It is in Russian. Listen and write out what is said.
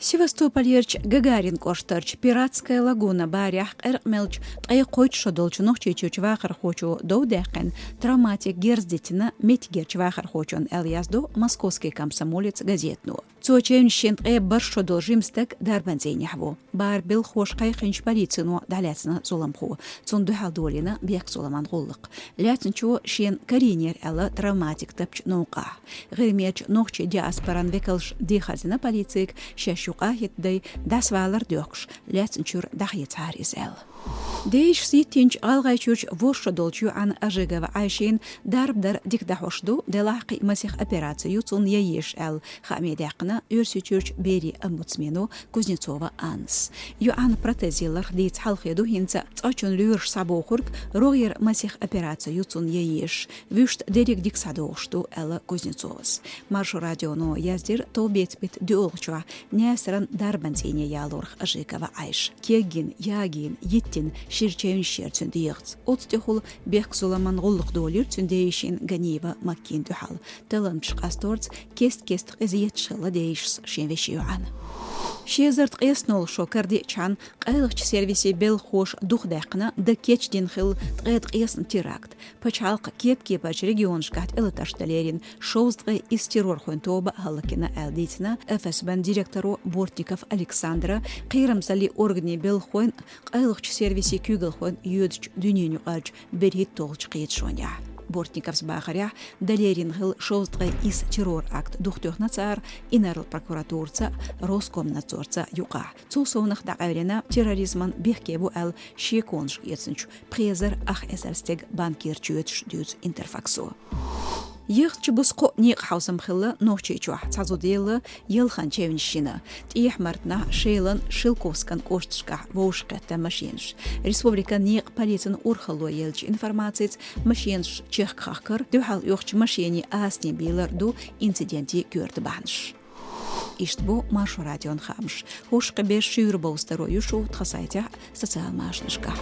Севастополерч Гагарин коштарч пиратская лагуна барях эрмелч тайқойч шодолчунох чечуч вахар хочу доудехен травматик герздетина метгерч вахар хочон эльязду московский комсомолец газетну. Цочевнщин баршо должимстек дарбанзейняхву. Бар бил хош кайхинч полицину даляцна зуламху. Цунду халдолина бек зуламан гуллык. Ляцнчу шен каринер элла травматик тапч наука. Гырмерч нохче диаспоран векалш дихазина полицик шашука хитдай дасвалар дёкш. Ляцнчур дахьецар изел. Дейш ситинч алгайчуч воршо долчу ан ажигава айшин дарбдар дикдахошду делахи масих операцию цун яеш эл хамедякна юрсючурч бери омбудсмену Кузнецова анс. Ю ан протезилар дейц халхеду хинца цочун люрш сабохург рогер масих операцию цун яеш вюшт дерек диксадошту эл Кузнецовас. Маршу радиону яздир то бецбит дюолчуа нясран дарбантине ялурх ажигава айш. Кегин, ягин, yittин şirçeyn şerçün diyğz. Otstehul bek Sulaman golluk dolir tündeyişin ganiva makkin duhal. Talanmış qastorts kest qiziyet şılla değişs şenveşiyoan. Şezert qesnol şokardi çan qaylıqç servisi bel xoş duxdaqna da keçdin xil tqet qesn tirakt. Paçalq kep paç region şqat elataştalerin şovzdğı istiror xontoba halkina elditna FSB'n direktoru Bortnikov Aleksandra qiyramsali organi bel xon qaylıqç servisi kügel xon yudç dünyanı qaç berhit toğç qiyet şonya. Бортниковс бахаря далерин хил шоздгы из террор акт духтёхнацар инарл прокуратурца Роскомнадзорца юқа. Цусовнах дағайрена терроризман бехкебу әл шеконш етсінч презер ах эсерстег банкирчуетш дюз интерфаксу. Йыхчы бусқо неқ хаусам хилы нохчечуа цазуделы елхан чевншина. Тиех мартна шейлан Шилковскан коштшка воушкетта машинш. Республика неқ полицин урхало елч информациц машинш чехкахкар дюхал йохч машини асни билар ду инциденти көрді банш. Ишт бу Маршу радион хамш. Хушқы беш шүйір боустару юшу тхасайтя социал машнышка.